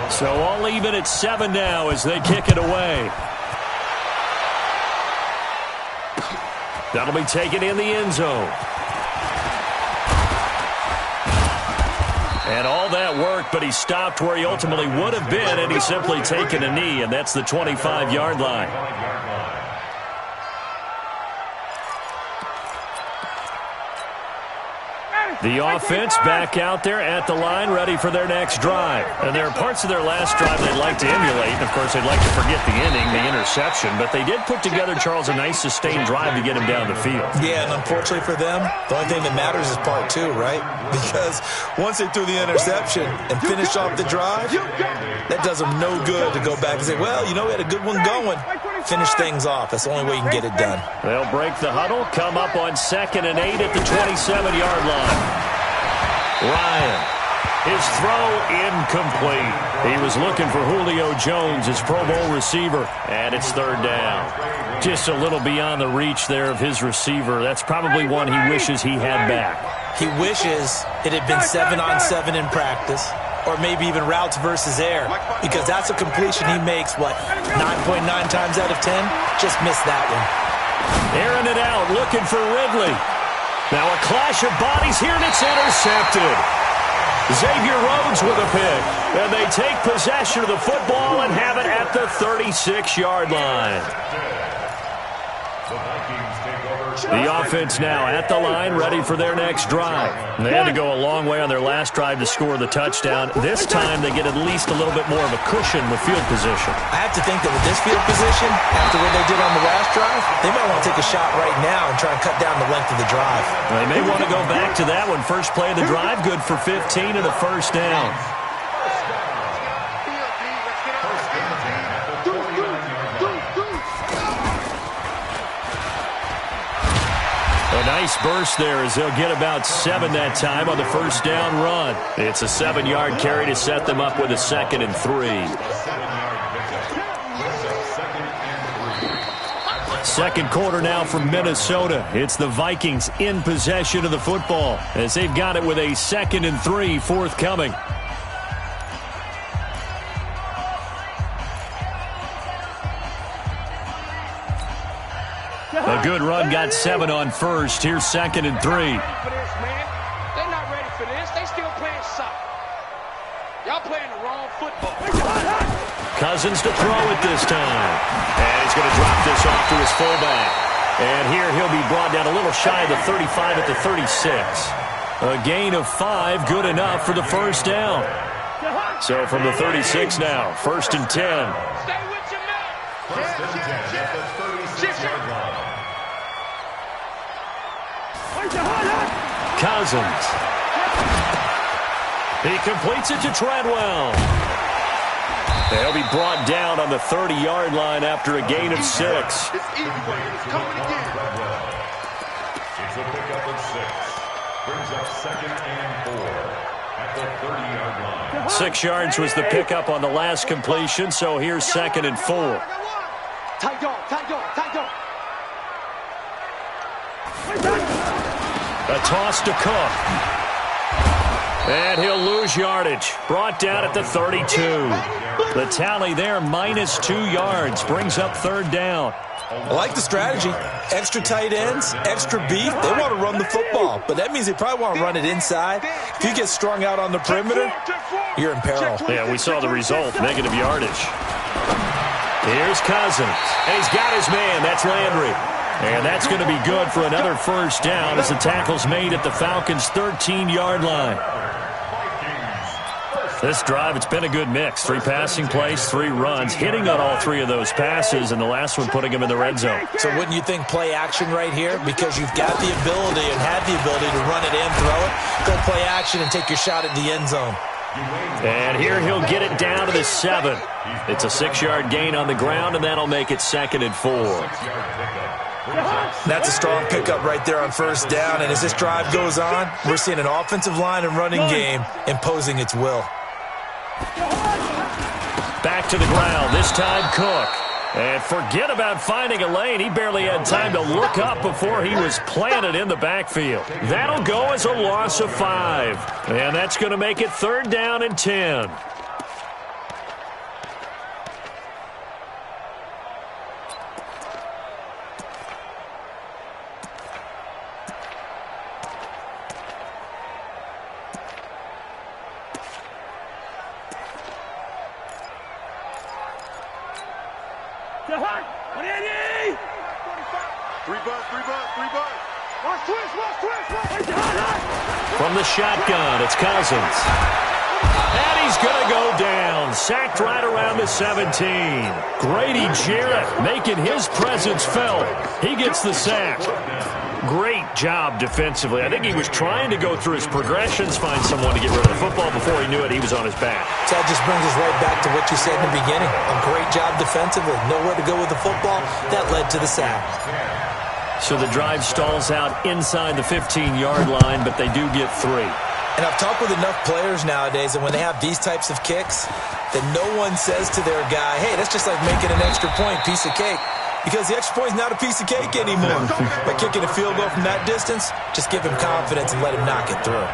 So all even at 7 now as they kick it away. That'll be taken in the end zone. And all that work, but he stopped where he ultimately would have been, and he's simply taken a knee, and that's the 25-yard line. The offense back out there at the line, ready for their next drive. And there are parts of their last drive they'd like to emulate. And, of course, they'd like to forget the inning, the interception. But they did put together, Charles, a nice sustained drive to get him down the field. Yeah, and unfortunately for them, the only thing that matters is part 2, right? Because once they threw the interception and finished off the drive, that does them no good to go back and say, well, you know, we had a good one going. Finish things off. That's the only way you can get it done. They'll break the huddle, come up on 2nd and 8 at the 27-yard line. Ryan, his throw incomplete. He was looking for Julio Jones, his Pro Bowl receiver, and it's 3rd down. Just a little beyond the reach there of his receiver. That's probably one he wishes he had back. He wishes it had been 7-on-7 in practice, or maybe even routes versus air, because that's a completion he makes, 9.9 times out of 10? Just missed that one. Airing it out, looking for Ridley. Now a clash of bodies here, and it's intercepted. Xavier Rhodes with a pick, and they take possession of the football and have it at the 36-yard line. The offense now at the line, ready for their next drive. They had to go a long way on their last drive to score the touchdown. This time they get at least a little bit more of a cushion with field position. I have to think that with this field position, after what they did on the last drive, they might want to take a shot right now and try and cut down the length of the drive. They may want to go back to that one. First play of the drive, good for 15 and a first down. A nice burst there as they'll get about 7 that time on the first down run. It's a 7-yard carry to set them up with a 2nd and 3. Second quarter now from Minnesota. It's the Vikings in possession of the football as they've got it with a 2nd and 3 forthcoming. A good run, got 7 on first. Here's 2nd and 3. They're not ready for this. They still playing soccer. Y'all playing the wrong football. Cousins to throw it this time. And he's going to drop this off to his fullback. And here he'll be brought down a little shy of the 35 at the 36. A gain of 5, good enough for the first down. So from the 36 now, 1st and 10. Stay with your man. First and 10 at the 36-yard line. Cousins. He completes it to Treadwell. They'll be brought down on the 30-yard line after a gain of 6. It's easy. It's coming again. It's a pickup of 6. Brings up 2nd and 4 at the 30-yard line. 6 yards was the pickup on the last completion, so here's 2nd and 4. Tight dog, tight dog, tight dog. A toss to Cook. And he'll lose yardage. Brought down at the 32. The tally there, minus 2 yards. Brings up 3rd down. I like the strategy. Extra tight ends, extra beef. They want to run the football, but that means they probably want to run it inside. If you get strung out on the perimeter, you're in peril. Yeah, we saw the result, negative yardage. Here's Cousins. And he's got his man. That's Landry. And that's going to be good for another first down as the tackle's made at the Falcons' 13-yard line. This drive, it's been a good mix. 3 passing plays, 3 runs, hitting on all 3 of those passes, and the last one putting him in the red zone. So wouldn't you think play action right here? Because you've got the ability and had the ability to run it and throw it. Go play action and take your shot at the end zone. And here he'll get it down to the 7. It's a 6-yard gain on the ground, and that'll make it 2nd and 4. That's a strong pickup right there on first down, and as this drive goes on, we're seeing an offensive line and running game imposing its will. Back to the ground, this time Cook. And forget about finding a lane. He barely had time to look up before he was planted in the backfield. That'll go as a loss of 5. And that's going to make it 3rd down and 10. From the shotgun, it's Cousins. And he's going to go down. Sacked right around the 17. Grady Jarrett making his presence felt. He gets the sack. Great job defensively. I think he was trying to go through his progressions, find someone to get rid of the football. Before he knew it, he was on his back. So that just brings us right back to what you said in the beginning. A great job defensively. Nowhere to go with the football. That led to the sack. So the drive stalls out inside the 15-yard line, but they do get 3. And I've talked with enough players nowadays, and when they have these types of kicks, that no one says to their guy, hey, that's just like making an extra point, piece of cake. Because the extra point is not a piece of cake anymore. By kicking a field goal from that distance, just give him confidence and let him knock it through.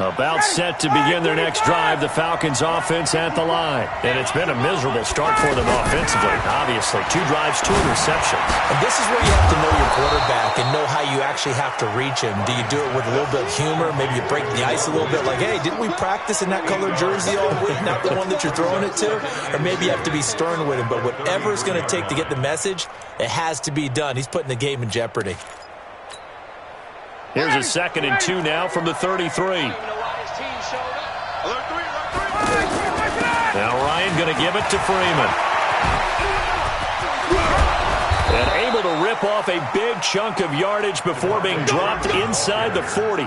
About set to begin their next drive, the Falcons offense at the line. And it's been a miserable start for them offensively. Obviously, 2 drives, 2 interceptions. And this is where you have to know your quarterback and know how you actually have to reach him. Do you do it with a little bit of humor? Maybe you break the ice a little bit like, hey, didn't we practice in that colored jersey all week? Not the one that you're throwing it to? Or maybe you have to be stern with him. But whatever it's going to take to get the message, it has to be done. He's putting the game in jeopardy. Here's a 2nd and 2 now from the 33. Now Ryan going to give it to Freeman. And able to rip off a big chunk of yardage before being dropped inside the 40.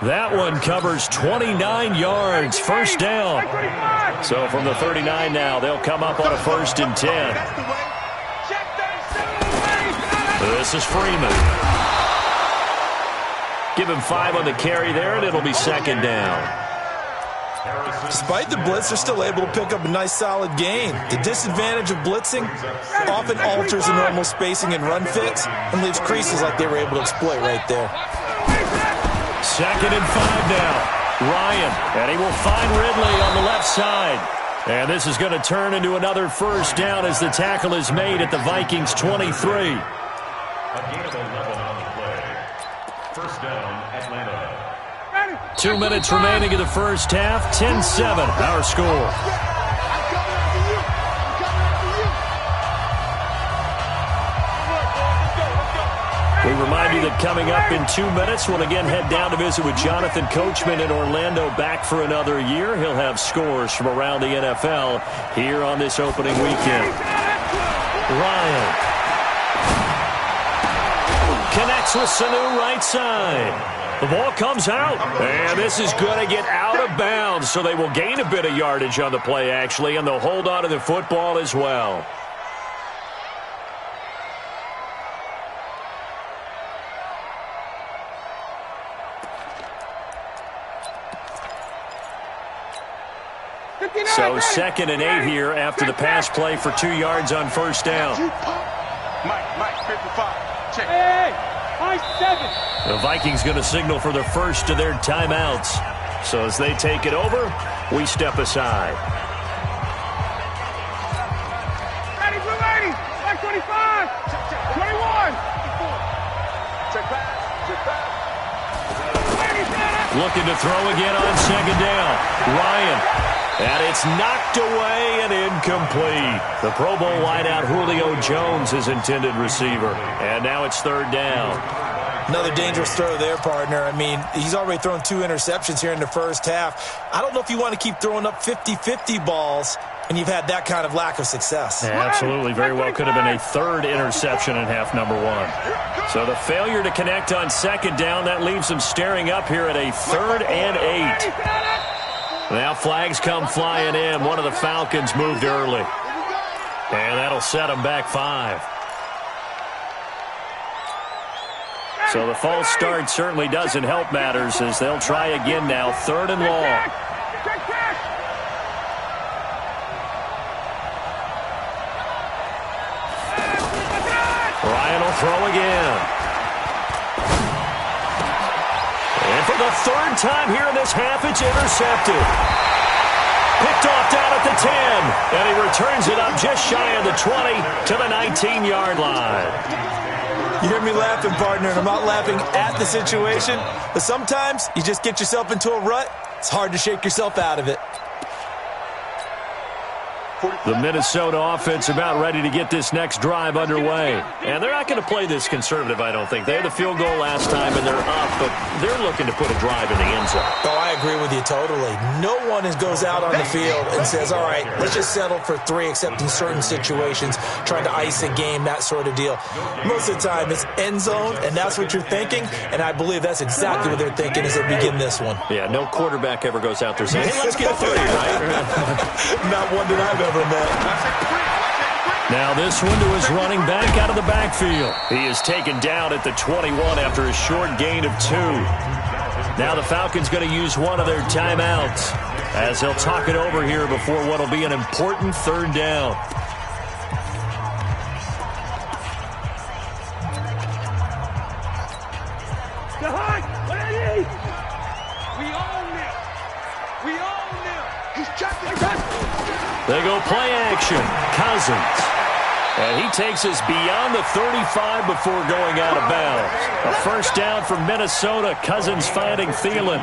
That one covers 29 yards, first down. So from the 39 now, they'll come up on a 1st and 10. This is Freeman. Give him 5 on the carry there, and it'll be 2nd down. Despite the blitz, they're still able to pick up a nice, solid gain. The disadvantage of blitzing often alters the normal spacing and run fits and leaves creases like they were able to exploit right there. 2nd and 5 now. Ryan, and he will find Ridley on the left side. And this is going to turn into another 1st down as the tackle is made at the Vikings' 23. A gain of 11 on the play. 1st down, Atlanta. 2 minutes remaining in the first half. 10-7, our score. We remind you that coming up in 2 minutes, we'll again head down to visit with Jonathan Coachman in Orlando, back for another year. He'll have scores from around the NFL here on this opening weekend. Ryan connects with Sanu right side. The ball comes out, and this is going to get out of bounds, so they will gain a bit of yardage on the play, actually, and they'll hold on to the football as well. So 2nd and 8 here after the pass play for 2 yards on 1st down. Mike, 55. Check. Hey. The Vikings going to signal for the first of their timeouts. So as they take it over, we step aside. Ready, blue lady. 25. 21. Check pass. Looking to throw again on 2nd down. Ryan. And it's knocked away and incomplete. The Pro Bowl wideout Julio Jones is intended receiver. And now it's 3rd down. Another dangerous throw there, partner. I mean, he's already thrown 2 interceptions here in the first half. I don't know if you want to keep throwing up 50-50 balls and you've had that kind of lack of success. Yeah, absolutely. Very well could have been a 3rd interception in half number 1. So the failure to connect on 2nd down, that leaves them staring up here at a 3rd and 8. Now flags come flying in. One of the Falcons moved early. And that'll set them back 5. So the false start certainly doesn't help matters as they'll try again now. 3rd and long. Ryan will throw again. And for the 3rd time here in this half, it's intercepted. Picked off down at the 10. And he returns it up just shy of the 20 to the 19-yard line. You hear me laughing, partner, and I'm not laughing at the situation, but sometimes you just get yourself into a rut It's hard to shake yourself out of it. The Minnesota offense about ready to get this next drive underway. And they're not going to play this conservative, I don't think. They had the field goal last time, and they're up, but they're looking to put a drive in the end zone. Oh, I agree with you totally. No one goes out on the field and says, all right, let's just settle for 3, except in certain situations, trying to ice a game, that sort of deal. Most of the time, it's end zone, and that's what you're thinking, and I believe that's exactly what they're thinking as they begin this one. Yeah, no quarterback ever goes out there saying, hey, let's get 3, right? Not one that I've ever met. Now this one to his running back out of the backfield. He is taken down at the 21 after a short gain of 2. Now the Falcons going to use one of their timeouts as they'll talk it over here before what will be an important 3rd down. They go play action. Cousins. And he takes us beyond the 35 before going out of bounds. A 1st down for Minnesota. Cousins finding Thielen.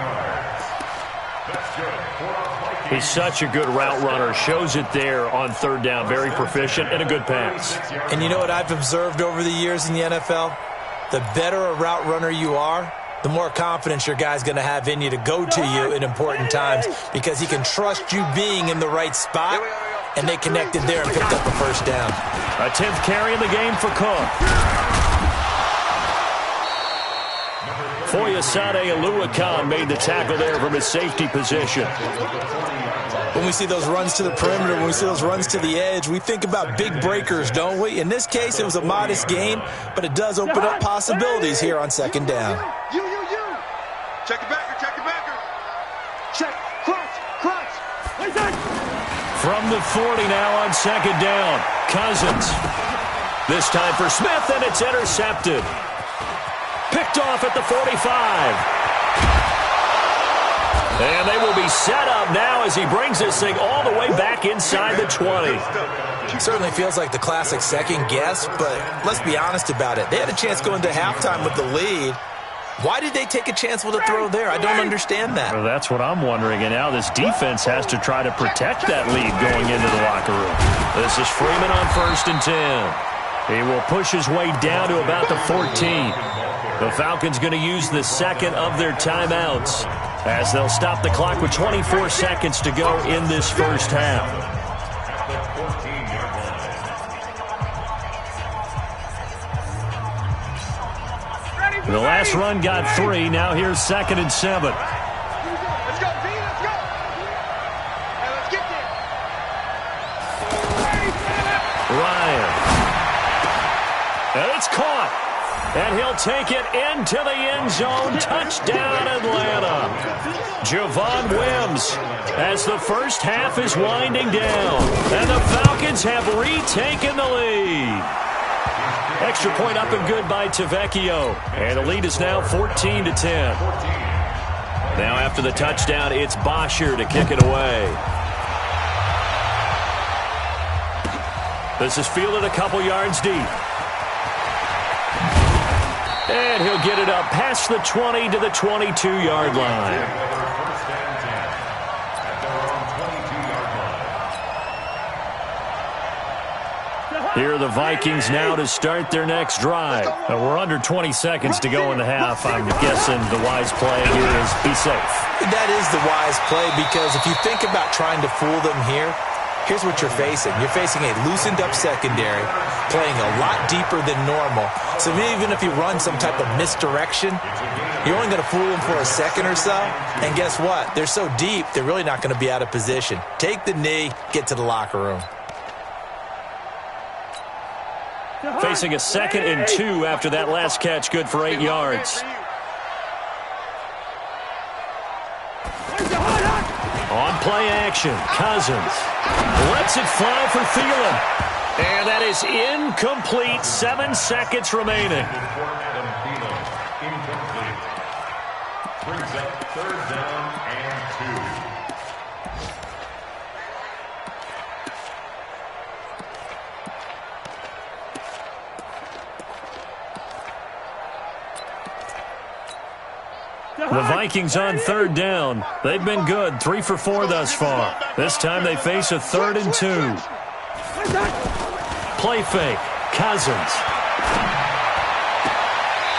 He's such a good route runner. Shows it there on 3rd down. Very proficient and a good pass. And you know what I've observed over the years in the NFL? The better a route runner you are, the more confidence your guy's going to have in you to go to you in important times because he can trust you being in the right spot, and they connected there and picked up a 1st down. A 10th carry in the game for Cook. Foyesade Oluwakan made the tackle there from his safety position. When we see those runs to the perimeter, when we see those runs to the edge, we think about big breakers, don't we? In this case, it was a modest gain, but it does open up possibilities here on 2nd down. You. Check the backer. Check. Crunch. From the 40 now on 2nd down. Cousins. This time for Smith, and it's intercepted. Picked off at the 45. And they will be set up now as he brings this thing all the way back inside the 20. Certainly feels like the classic second guess, but let's be honest about it. They had a chance going to halftime with the lead. Why did they take a chance with a throw there? I don't understand that. Well, that's what I'm wondering. And now this defense has to try to protect that lead going into the locker room. This is Freeman on 1st and 10. He will push his way down to about the 14. The Falcons going to use the 2nd of their timeouts as they'll stop the clock with 24 seconds to go in this 1st half. The last run got 3. Now here's 2nd and 7. Let's go, D. Let's go. Hey, let's get there. Ryan. And it's caught. And he'll take it into the end zone. Touchdown, Atlanta. Javon Wims as the 1st half is winding down. And the Falcons have retaken the lead. Extra point up and good by Tavecchio. And the lead is now 14-10. Now after the touchdown, it's Bosher to kick it away. This is fielded a couple yards deep. And he'll get it up past the 20 to the 22-yard line. Here are the Vikings now to start their next drive. We're under 20 seconds to go in the half. I'm guessing the wise play here is be safe. That is the wise play because if you think about trying to fool them here, here's what you're facing. You're facing a loosened-up secondary, playing a lot deeper than normal. So even if you run some type of misdirection, you're only going to fool them for a second or so. And guess what? They're so deep, they're really not going to be out of position. Take the knee, get to the locker room. Facing a 2nd and 2 after that last catch, good for 8 yards. On play action, Cousins lets it fly for Thielen. And that is incomplete. 7 seconds remaining. Brings up 3rd down and 2. The Vikings on third down. They've been good, 3 for 4 thus far. This time they face a 3rd and 2. Play fake. Cousins.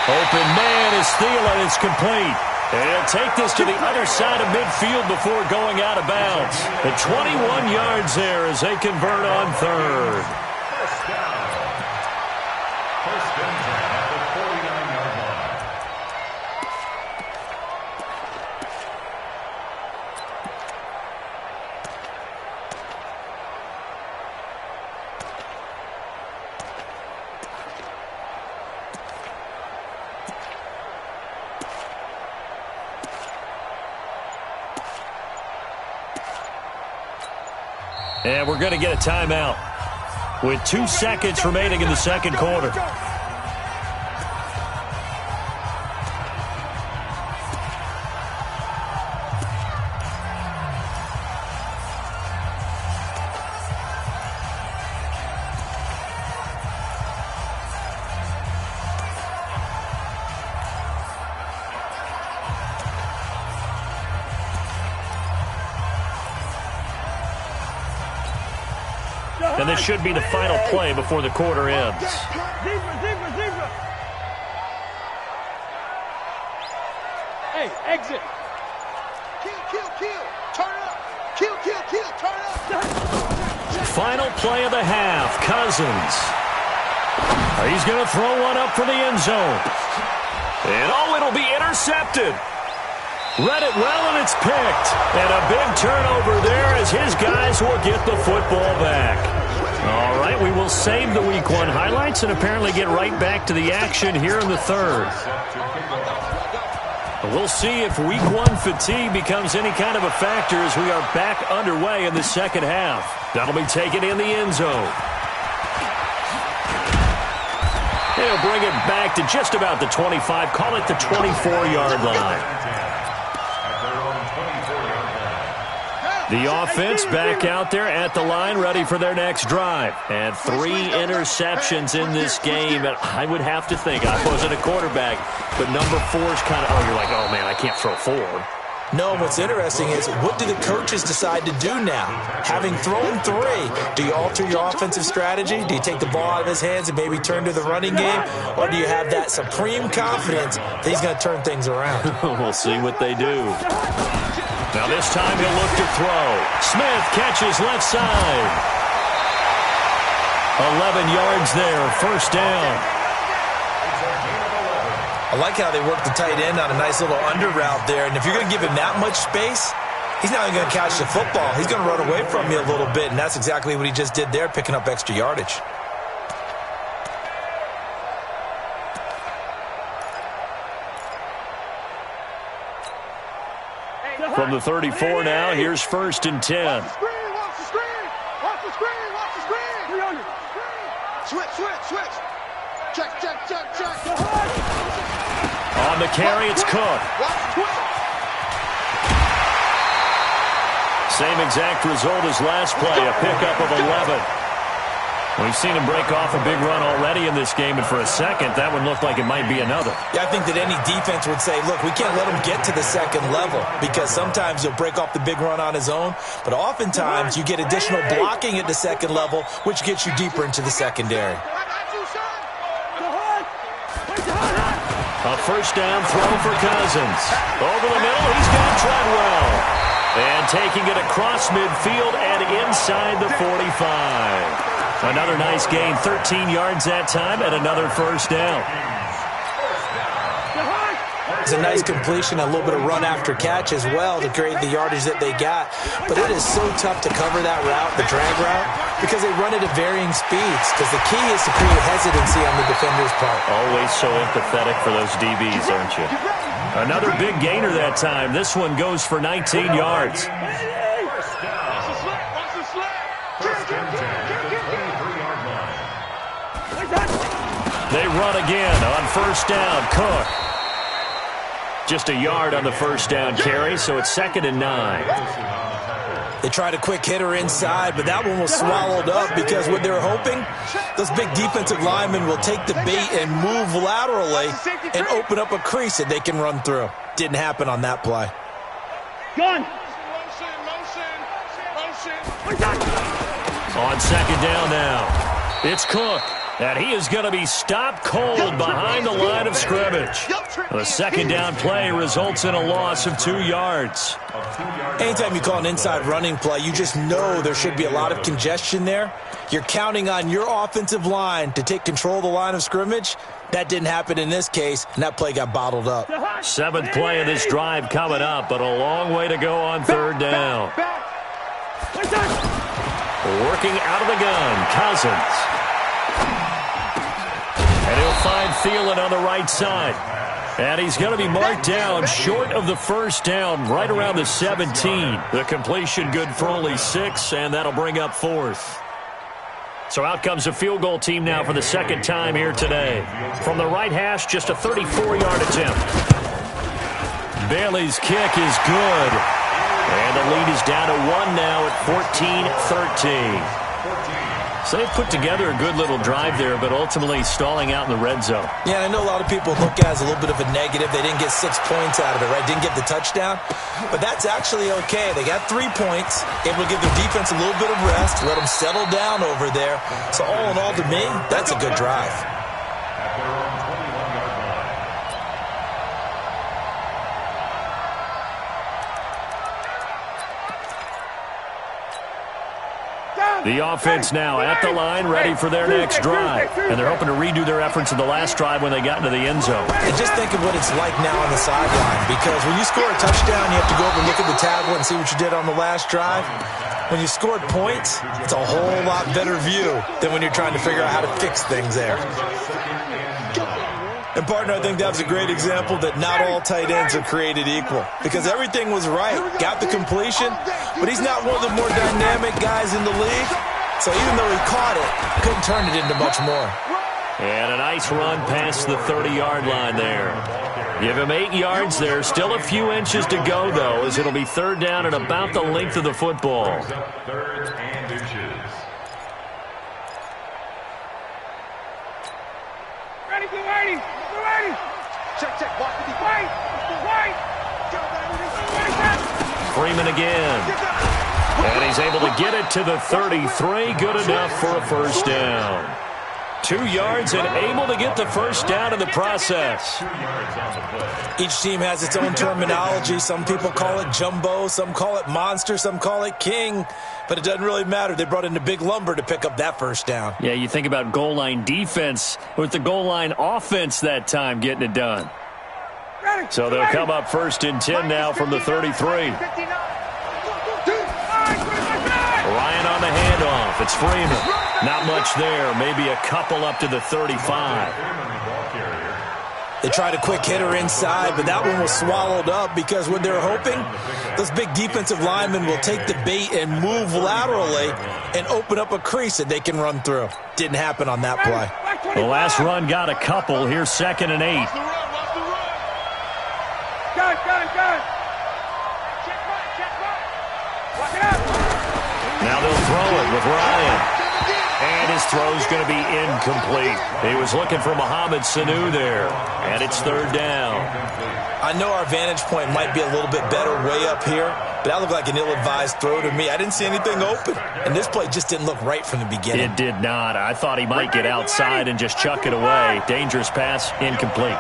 Open man is Thielen. It's complete. And he'll take this to the other side of midfield before going out of bounds. The 21 yards there as they convert on third. First down. First and 10 at the 49-yard line. And we're going to get a timeout with 2 seconds remaining in the second quarter. And this should be the final play before the quarter ends. Hey, exit. Kill. Turn up. Kill. Turn up. Final play of the half. Cousins. He's going to throw one up for the end zone. And it'll be intercepted. Read it well, and it's picked. And a big turnover there as his guys will get the football back. All right, we will save the Week 1 highlights and apparently get right back to the action here in the third. We'll see if Week 1 fatigue becomes any kind of a factor as we are back underway in the second half. That'll be taken in the end zone. He'll bring it back to just about the 25, call it the 24-yard line. The offense back out there at the line, ready for their next drive. And 3 interceptions in this game. And I would have to think, I wasn't a quarterback, but number 4 is kind of, you're like, oh, man, I can't throw 4. No, what's interesting is what do the coaches decide to do now? Having thrown 3, do you alter your offensive strategy? Do you take the ball out of his hands and maybe turn to the running game? Or do you have that supreme confidence that he's going to turn things around? We'll see what they do. Now this time he'll look to throw. Smith catches left side. 11 yards there, first down. I like how they work the tight end on a nice little under route there. And if you're going to give him that much space, he's not even going to catch the football. He's going to run away from you a little bit, and that's exactly what he just did there, picking up extra yardage. From the 34 now, here's first and 10. Watch the screen. Switch. Check. On the carry, it's Cook. Same exact result as last play, a pickup of 11. We've seen him break off a big run already in this game, and for a second, that one looked like it might be another. Yeah, I think that any defense would say, look, we can't let him get to the second level because sometimes he'll break off the big run on his own, but oftentimes you get additional blocking at the second level, which gets you deeper into the secondary. A first down throw for Cousins. Over the middle, he's got Treadwell. And taking it across midfield and inside the 45. Another nice gain, 13 yards that time, and another first down. It's a nice completion, a little bit of run after catch as well to create the yardage that they got. But it is so tough to cover that route, the drag route, because they run it at varying speeds. Because the key is to create hesitancy on the defender's part. Always so empathetic for those DBs, aren't you? Another big gainer that time. This one goes for 19 yards. They run again on first down. Cook. Just a yard on the first down carry, so it's 2nd and 9. They tried a quick hitter inside, but that one was swallowed up because what they're hoping, those big defensive linemen will take the bait and move laterally and open up a crease that they can run through. Didn't happen on that play. Gun. On second down now, it's Cook. And he is going to be stopped cold behind the line of scrimmage. The second down play results in a loss of 2 yards. Anytime you call an inside running play, you just know there should be a lot of congestion there. You're counting on your offensive line to take control of the line of scrimmage. That didn't happen in this case, and that play got bottled up. 7th play of this drive coming up, but a long way to go on third down. Working out of the gun, Cousins. And he'll find Thielen on the right side. And he's going to be marked down short of the first down, right around the 17. The completion good for only 6, and that'll bring up 4th. So out comes a field goal team now for the second time here today. From the right hash, just a 34-yard attempt. Bailey's kick is good. And the lead is down to 1 now at 14-13. So they've put together a good little drive there, but ultimately stalling out in the red zone. Yeah, I know a lot of people look at it as a little bit of a negative. They didn't get 6 points out of it, right? Didn't get the touchdown. But that's actually okay. They got 3 points, able to give their defense a little bit of rest, let them settle down over there. So all in all, to me, that's a good drive. The offense now at the line, ready for their next drive. And they're hoping to redo their efforts in the last drive when they got into the end zone. And just think of what it's like now on the sideline, because when you score a touchdown, you have to go over and look at the tablet and see what you did on the last drive. When you scored points, it's a whole lot better view than when you're trying to figure out how to fix things there. And, partner, I think that was a great example that not all tight ends are created equal, because everything was right. Got the completion, but he's not one of the more dynamic guys in the league. So even though he caught it, couldn't turn it into much more. And a nice run past the 30-yard line there. Give him 8 yards there. Still a few inches to go, though, as it'll be third down and about the length of the football. Third and inches. Ready, get ready. Get ready. Check, check. Walk with the white. White. Freeman again. And he's able to get it to the 33. Good enough for a first down. 2 yards and able to get the first down in the process. Each team has its own terminology. Some people call it jumbo, some call it monster, some call it king. But it doesn't really matter. They brought in the big lumber to pick up that first down. Yeah, you think about goal line defense with the goal line offense that time getting it done. So they'll come up first and 10 now from the 33. Ryan on the handoff. It's Freeman. Not much there. Maybe a couple up to the 35. They tried a quick hitter inside, but that one was swallowed up because what they're hoping, those big defensive linemen will take the bait and move laterally and open up a crease that they can run through. Didn't happen on that play. The last run got a couple. Here's 2nd and 8. Now they'll throw it with Ryan. And his throw's going to be incomplete. He was looking for Mohamed Sanu there. And it's third down. I know our vantage point might be a little bit better way up here, but that looked like an ill-advised throw to me. I didn't see anything open. And this play just didn't look right from the beginning. It did not. I thought he might get outside and just chuck it away. Dangerous pass, incomplete.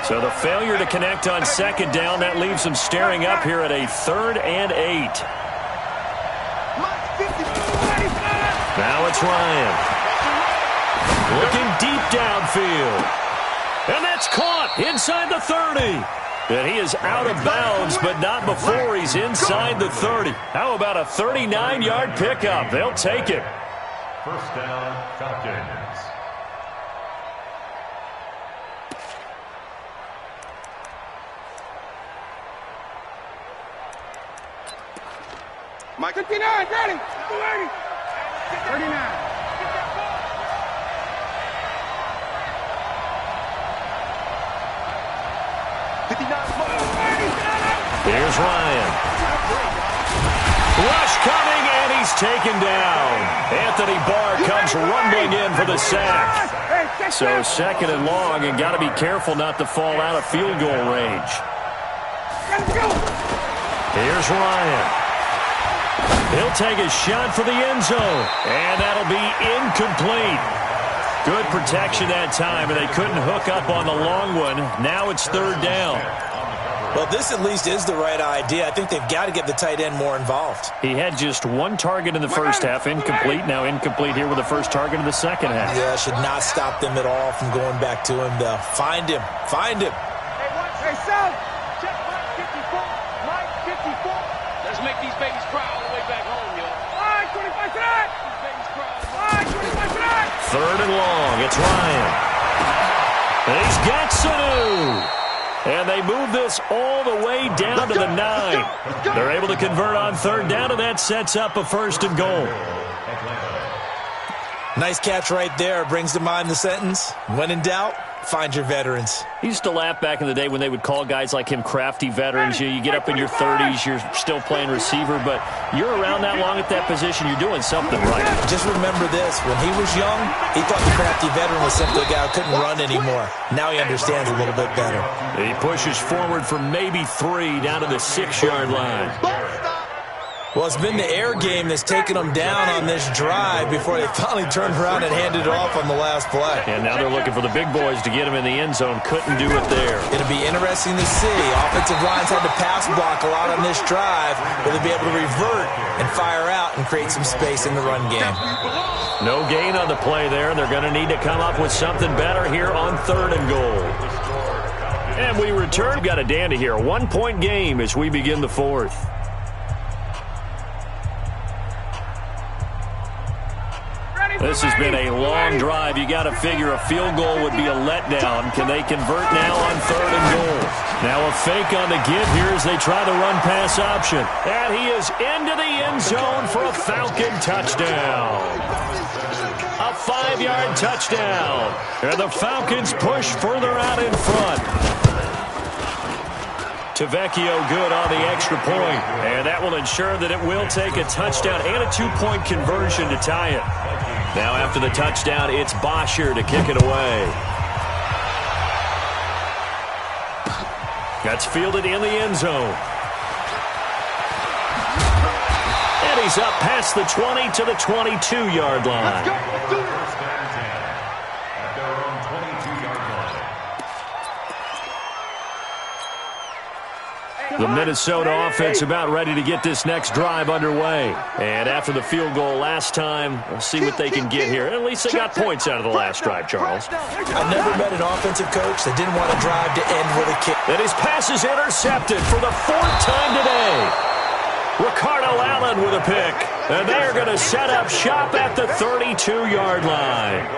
So the failure to connect on second down, that leaves him staring up here at a 3rd and 8. Now it's Ryan. Looking deep downfield. And that's caught inside the 30. And he is out of bounds, but not before he's inside the 30. How about a 39-yard pickup? They'll take it. First down, Falcons. Mike 59, ready. 39. 59. Here's Ryan. Rush coming, and he's taken down. Anthony Barr comes rumbling in for the sack. So second and long, and got to be careful not to fall out of field goal range. Here's Ryan. He'll take a shot for the end zone, and that'll be incomplete. Good protection that time, and they couldn't hook up on the long one. Now it's third down. Well, this at least is the right idea. I think they've got to get the tight end more involved. He had just one target in the first half, incomplete. Now incomplete here with the first target in the second half. Yeah, should not stop them at all from going back to him. They'll find him. Find him. Hey, Sal. Check Mike 54. Mike 54. Let's make these babies cry all the way back home, yo. All right, 25 tonight. These babies cry. All right, 25 tonight. Third and long. It's Ryan. And he's got Sanu. And they move this all the way down to the 9. They're able to convert on third down, and that sets up a first and goal. Nice catch right there. Brings to mind the sentence, when in doubt, find your veterans. He used to laugh back in the day when they would call guys like him crafty veterans. You get up in your 30s, you're still playing receiver, but you're around that long at that position, you're doing something right. Just remember this. When he was young, he thought the crafty veteran was simply a guy who couldn't run anymore. Now he understands a little bit better. He pushes forward for maybe 3 down to the 6-yard line. Well, it's been the air game that's taken them down on this drive before they finally turned around and handed it off on the last play. And now they're looking for the big boys to get him in the end zone. Couldn't do it there. It'll be interesting to see. Offensive lines had to pass block a lot on this drive. Will they be able to revert and fire out and create some space in the run game? No gain on the play there. They're going to need to come up with something better here on third and goal. And we return. Got a dandy here. 1-point game as we begin the fourth. This has been a long drive. You got to figure a field goal would be a letdown. Can they convert now on third and goal? Now a fake on the give here as they try the run-pass option. And he is into the end zone for a Falcon touchdown. A 5-yard touchdown. And the Falcons push further out in front. Tavecchio good on the extra point. And that will ensure that it will take a touchdown and a 2-point conversion to tie it. Now after the touchdown, it's Bosher to kick it away. That's fielded in the end zone. And he's up past the 20 to the 22-yard line. The Minnesota offense about ready to get this next drive underway. And after the field goal last time, we'll see what they can get here. At least they got points out of the last drive, Charles. I've never met an offensive coach that didn't want to drive to end with a kick. And his pass is intercepted for the 4th time today. Ricardo Allen with a pick. And they're going to set up shop at the 32-yard line.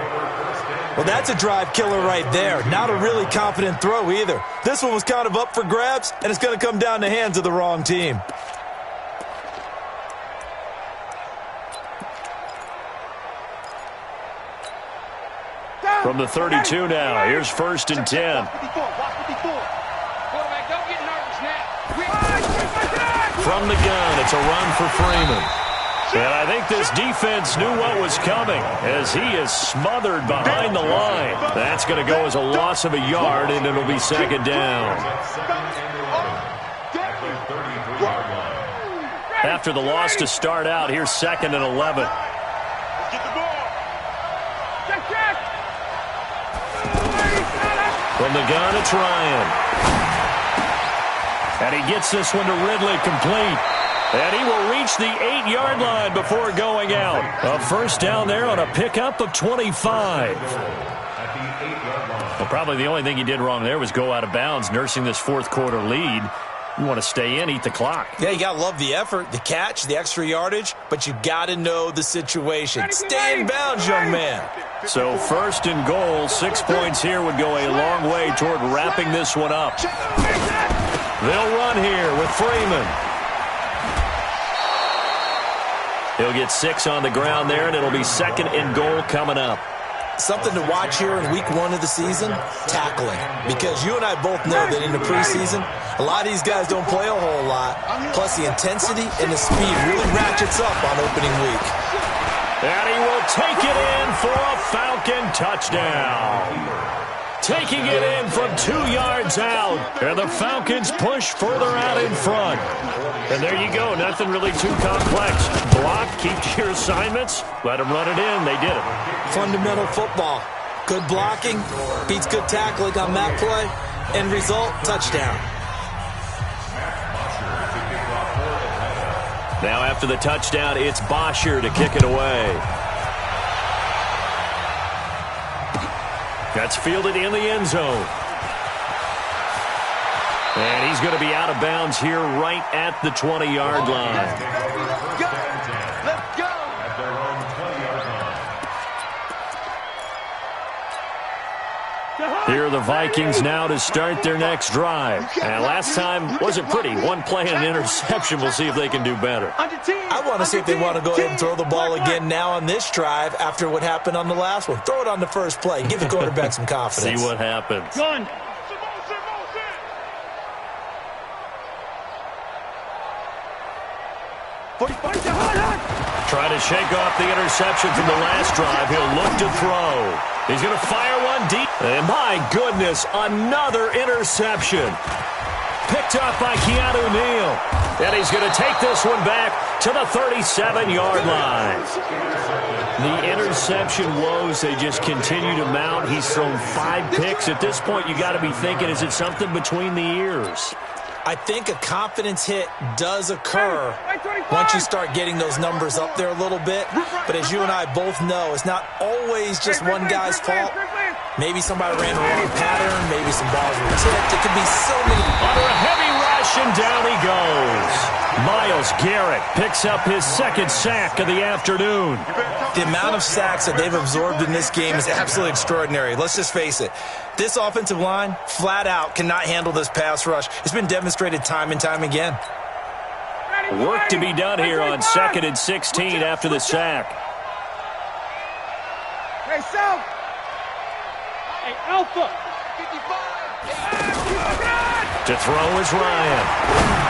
Well, that's a drive killer right there. Not a really confident throw either. This one was kind of up for grabs, and it's going to come down the hands of the wrong team. From the 32 now, here's 1st and 10. From the gun, it's a run for Freeman. And I think this defense knew what was coming as he is smothered behind the line. That's going to go as a loss of a yard, and it'll be 2nd down. After the loss to start out, here's 2nd and 11. From the gun, it's Ryan. And he gets this one to Ridley complete. And he will reach the 8-yard line before going out. A first down there on a pickup of 25. Well, probably the only thing he did wrong there was go out of bounds, nursing this 4th quarter lead. You want to stay in, eat the clock. Yeah, you got to love the effort, the catch, the extra yardage, but you got to know the situation. Stay in bounds, young man. So 1st and goal, 6 points here would go a long way toward wrapping this one up. They'll run here with Freeman. He'll get 6 on the ground there, and it'll be 2nd and goal coming up. something to watch here in week 1 of the season, tackling. Because you and I both know that in the preseason, a lot of these guys don't play a whole lot. Plus, the intensity and the speed really ratchets up on opening week. And he will take it in for a Falcon touchdown. Taking it in from 2 yards out. And the Falcons push further out in front. And there you go. Nothing really too complex. Block, keep to your assignments, let them run it in. They did it. Fundamental football. Good blocking beats good tackling on that play. End result, touchdown. Now after the touchdown, it's Bosher to kick it away. That's fielded in the end zone. And he's going to be out of bounds here right at the 20-yard line. Let's go! Let's go! At their own 20-yard line. Here are the Vikings now to start their next drive. And last time wasn't pretty. One play and an interception. We'll see if they can do better. I want to see if they want to go ahead and throw the ball again now on this drive after what happened on the last one. Throw it on the first play and give the quarterback some confidence. See what happens. Gun. Try to shake off the interception from the last drive. He'll look to throw. He's going to fire one deep. And my goodness, another interception. Picked up by Keanu Neal. And he's going to take this one back to the 37-yard line. The interception woes, they just continue to mount. He's thrown 5 picks. At this point, you got to be thinking, is it something between the ears? I think a confidence hit does occur once you start getting those numbers up there a little bit. But as you and I both know, it's not always just one guy's fault. Maybe somebody ran the wrong pattern. Maybe some balls were tipped. It could be so many. Under a heavy rush, and down he goes. Myles Garrett picks up his 2nd sack of the afternoon. The amount of sacks that they've absorbed in this game is absolutely extraordinary. Let's just face it. This offensive line, flat out, cannot handle this pass rush. It's been demonstrated time and time again. Work to be done here on 2nd and 16 after the sack. Hey, South. Hey, Alpha. 55. To throw is Ryan.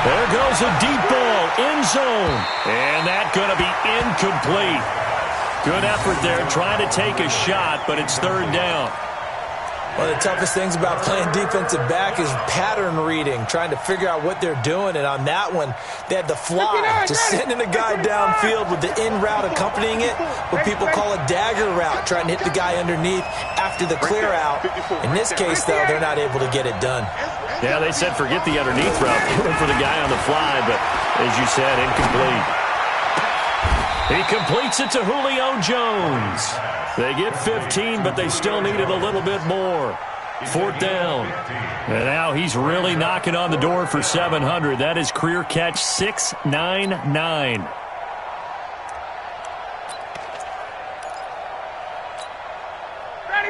There goes a deep ball, end zone. And that's going to be incomplete. Good effort there, trying to take a shot, but it's 3rd down. One of the toughest things about playing defensive back is pattern reading, trying to figure out what they're doing. And on that one, they had the fly, just sending a guy downfield with the in route accompanying it, what people call a dagger route, trying to hit the guy underneath after the clear out. In this case, though, they're not able to get it done. Yeah, they said forget the underneath route. They went for the guy on the fly, but as you said, incomplete. He completes it to Julio Jones. They get 15, but they still needed a little bit more. 4th down. And now he's really knocking on the door for 700. That is career catch 699.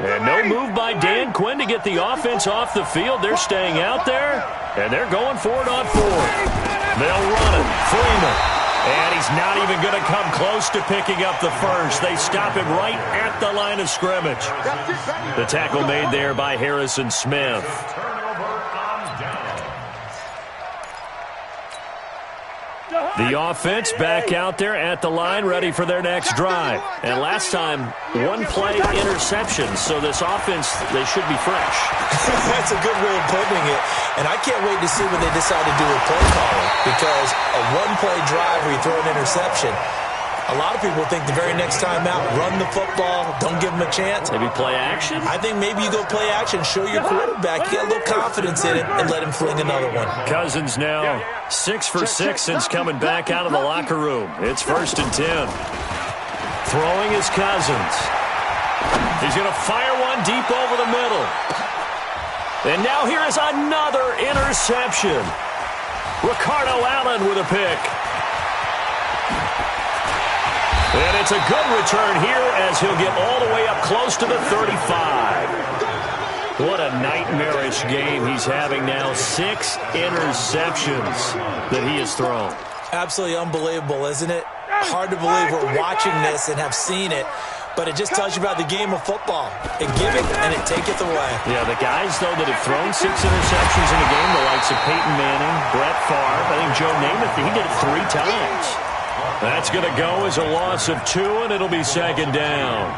And no move by Dan Quinn to get the offense off the field. They're staying out there, and they're going for it on 4th. They'll run it. Freeman. And he's not even going to come close to picking up the first. They stop him right at the line of scrimmage. The tackle made there by Harrison Smith. The offense back out there at the line, ready for their next drive. And last time, 1 play interception. So this offense, they should be fresh. That's a good way of putting it. And I can't wait to see what they decide to do with play calling. Because a 1-play drive where you throw an interception, a lot of people think the very next time out, run the football, don't give them a chance. Maybe play action? I think maybe you go play action, show your quarterback, you get a little confidence in it, and let him fling another one. Cousins now 6 for 6 since coming back out of the locker room. It's 1st and 10. Throwing is Cousins. He's going to fire one deep over the middle. And now here is another interception. Ricardo Allen with a pick. And it's a good return here as he'll get all the way up close to the 35. What a nightmarish game he's having now. 6 interceptions that he has thrown. Absolutely unbelievable, isn't it? Hard to believe we're watching this and have seen it. but it just tells you about the game of football. It giveth and it taketh away. Yeah, the guys, though, that have thrown 6 interceptions in a game, the likes of Peyton Manning, Brett Favre, I think Joe Namath, he did it 3 times. That's going to go as a loss of 2, and it'll be second down.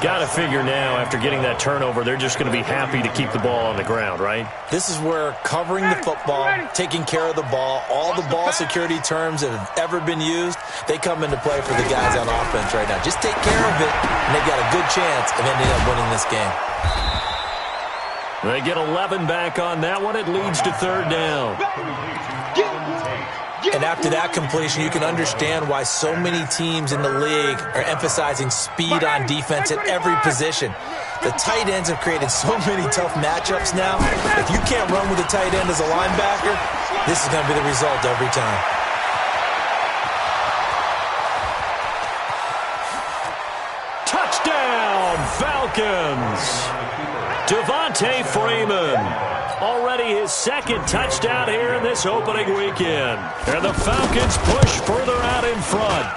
Got to figure now, after getting that turnover, they're just going to be happy to keep the ball on the ground, right? This is where covering the football, taking care of the ball, all the ball security terms that have ever been used, they come into play for the guys on offense right now. Just take care of it, and they've got a good chance of ending up winning this game. They get 11 back on that one. It leads to third down. And after that completion, you can understand why so many teams in the league are emphasizing speed on defense at every position. The tight ends have created so many tough matchups now. If you can't run with a tight end as a linebacker, this is going to be the result every time. Touchdown, Falcons! Devontae Freeman. Already his second touchdown here in this opening weekend. And the Falcons push further out in front.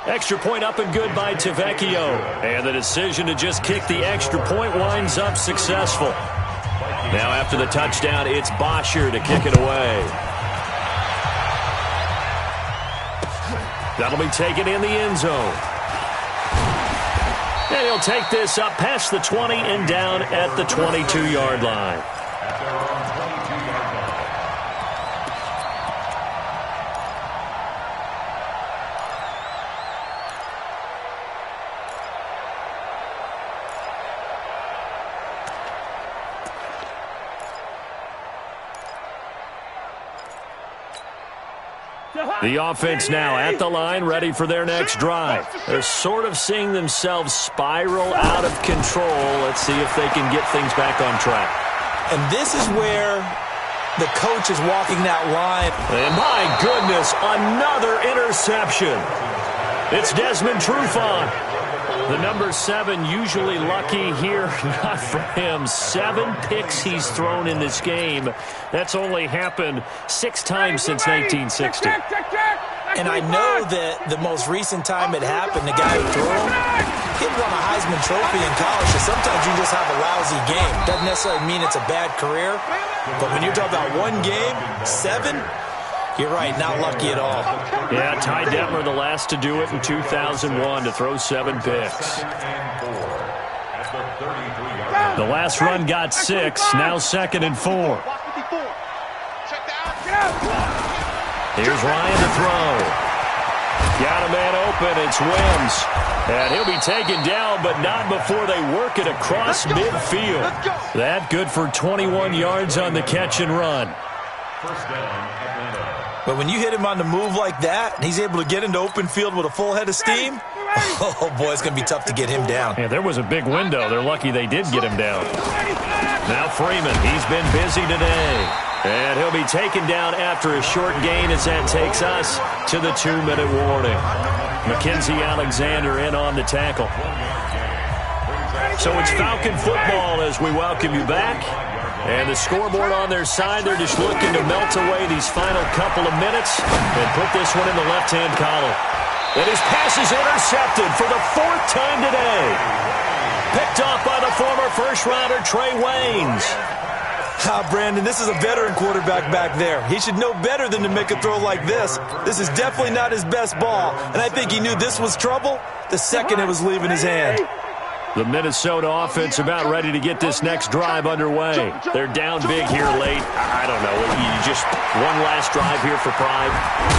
Extra point up and good by Tavecchio. And the decision to just kick the extra point winds up successful. Now after the touchdown, it's Bosher to kick it away. That'll be taken in the end zone. And he'll take this up past the 20 and down at the 22-yard line. The offense now at the line, ready for their next drive. They're sort of seeing themselves spiral out of control. Let's see if they can get things back on track. And this is where the coach is walking that line. And my goodness, another interception. It's Desmond Trufant. The number 7 usually lucky here, not for him. 7 picks he's thrown in this game. That's only happened 6 times since 1960. And I know that the most recent time it happened, the guy who threw him, he won a Heisman Trophy in college. So sometimes you just have a lousy game. Doesn't necessarily mean it's a bad career. But when you're talking about one game, 7, you're right, not lucky at all. Yeah, Ty Detmer, the last to do it in 2001, to throw 7 picks. The last run got 6, now 2nd and 4. Here's Ryan to throw. Got a man open, it's Wims. And he'll be taken down, but not before they work it across midfield. That good for 21 yards on the catch and run. First down, Atlanta. But when you hit him on the move like that, and he's able to get into open field with a full head of steam, oh, boy, it's going to be tough to get him down. Yeah, there was a big window. They're lucky they did get him down. Now Freeman, he's been busy today. And he'll be taken down after a short gain as that takes us to the 2-minute warning. Mackenzie Alexander in on the tackle. So it's Falcon football as we welcome you back. And the scoreboard on their side, they're just looking to melt away these final couple of minutes and put this one in the left-hand column. And his pass is intercepted for the 4th time today. Picked off by the former first-rounder Trey Waynes. Brandon, this is a veteran quarterback back there. He should know better than to make a throw like this. This is definitely not his best ball, and I think he knew this was trouble the second it was leaving his hand. The Minnesota offense about ready to get this next drive underway. They're down big here late. I don't know. You just one last drive here for pride.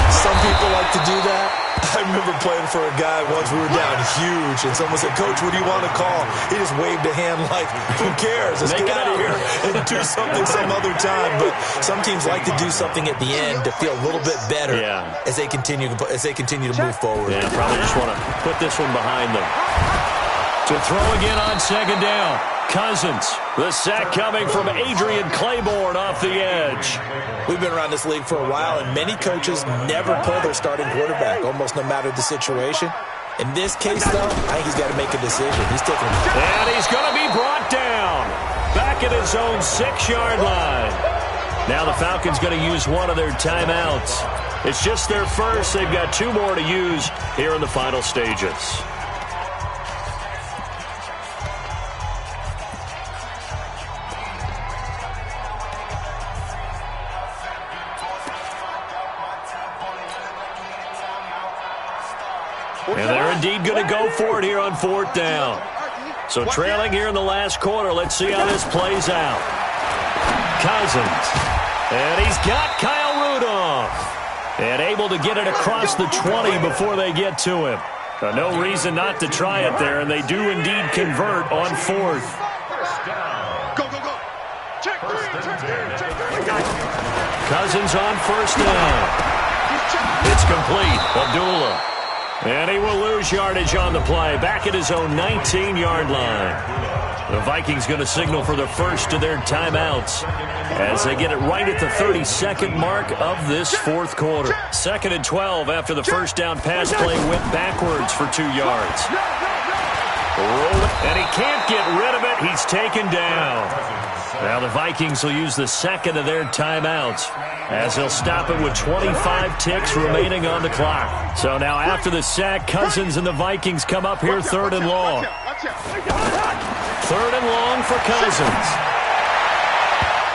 Some people like to do that. I remember playing for a guy once. We were down huge, and someone said, "Coach, what do you want to call?" He just waved a hand like, "Who cares? Let's get out of here and do something some other time." But some teams like to do something at the end to feel a little bit better as they continue to move forward. Yeah, probably just want to put this one behind them. To throw again on second down. Cousins. The sack coming from Adrian Claiborne off the edge. We've been around this league for a while, and many coaches never pull their starting quarterback, almost no matter the situation. In this case, though, I think he's got to make a decision. He's taking it. And he's going to be brought down. Back at his own 6-yard line. Now the Falcons going to use one of their timeouts. It's just their first. They've got 2 more to use here in the final stages. And they're indeed going to go for it here on 4th down. So trailing here in the last quarter. Let's see how this plays out. Cousins. And he's got Kyle Rudolph. And able to get it across the 20 before they get to him. No reason not to try it there, and they do indeed convert on 4th. Go, go, go. Check 3, check 3, check 3. Cousins on 1st down. It's complete. Abdullah. And he will lose yardage on the play. Back at his own 19-yard line. The Vikings going to signal for the first of their timeouts as they get it right at the 32nd mark of this 4th quarter. 2nd and 12 after the first down pass play went backwards for 2 yards. Roll it, and he can't get rid of it. He's taken down. Now the Vikings will use the second of their timeouts as they'll stop it with 25 ticks remaining on the clock. So now after the sack, Cousins and the Vikings come up here 3rd and long. 3rd and long for Cousins.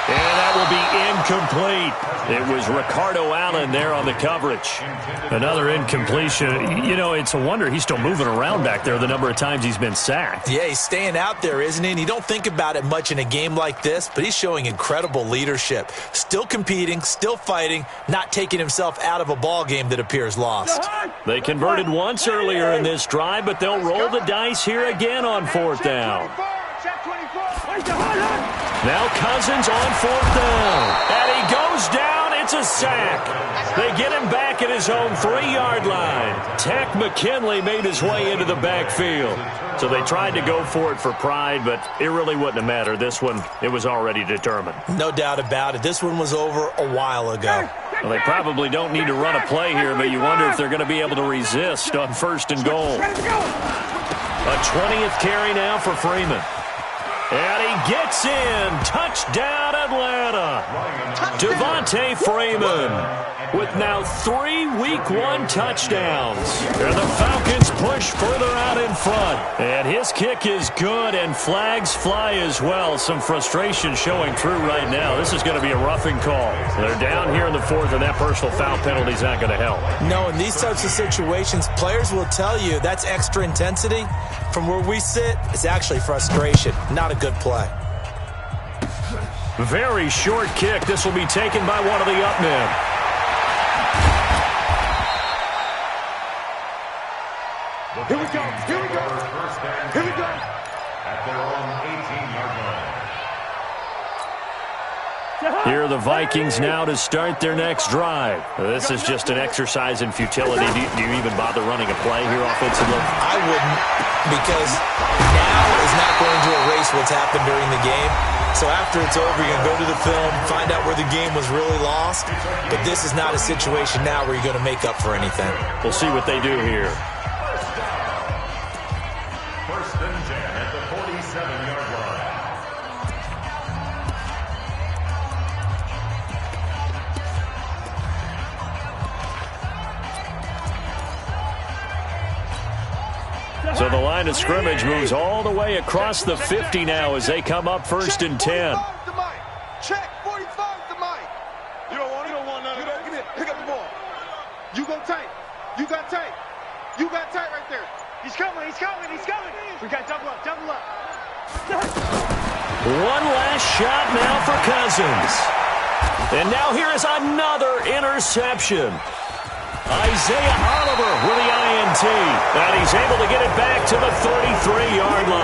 And that will be incomplete. It was Ricardo Allen there on the coverage. Another incompletion. You know, it's a wonder he's still moving around back there the number of times he's been sacked. Yeah, he's staying out there, isn't he? And you don't think about it much in a game like this, but he's showing incredible leadership. Still competing, still fighting, not taking himself out of a ball game that appears lost. They converted once earlier in this drive, but they'll roll the dice here again on 4th down. Now Cousins on 4th down. And he goes down. It's a sack. They get him back at his own 3-yard line. Tack McKinley made his way into the backfield. So they tried to go for it for pride, but it really wouldn't have mattered. This one, it was already determined. No doubt about it. This one was over a while ago. Well, they probably don't need to run a play here, but you wonder if they're going to be able to resist on 1st and goal. A 20th carry now for Freeman. And he gets in. Touchdown, Atlanta. Devontae Freeman with now 3 Week 1 touchdowns. And the Falcons push further out in front. And his kick is good, and flags fly as well. Some frustration showing through right now. This is going to be a roughing call. They're down here in the 4th, and that personal foul penalty is not going to help. No, in these types of situations, players will tell you that's extra intensity. From where we sit, it's actually frustration, not a good play. Very short kick. This will be taken by one of the up men. Here we go. Here we go. Here we go. At their own 18-yard line. Here are the Vikings now to start their next drive. This is just an exercise in futility. Do you even bother running a play here offensively? I wouldn't, because now is not going to erase what's happened during the game. So after it's over, you're going to go to the film, find out where the game was really lost. But this is not a situation now where you're going to make up for anything. We'll see what they do here. First and 10 at the 47-yard line. So the line of scrimmage moves all the way across the 50 now as they come up 1st and 10. Check 45 to Mike. You don't want it. You don't want none of it. Come here. Pick up the ball. You go tight. You got tight. You got tight right there. He's coming. He's coming. He's coming. We got double up. Double up. One last shot now for Cousins. And now here is another interception. Isaiah Oliver with the INT. And he's able to get it back to the 33-yard line.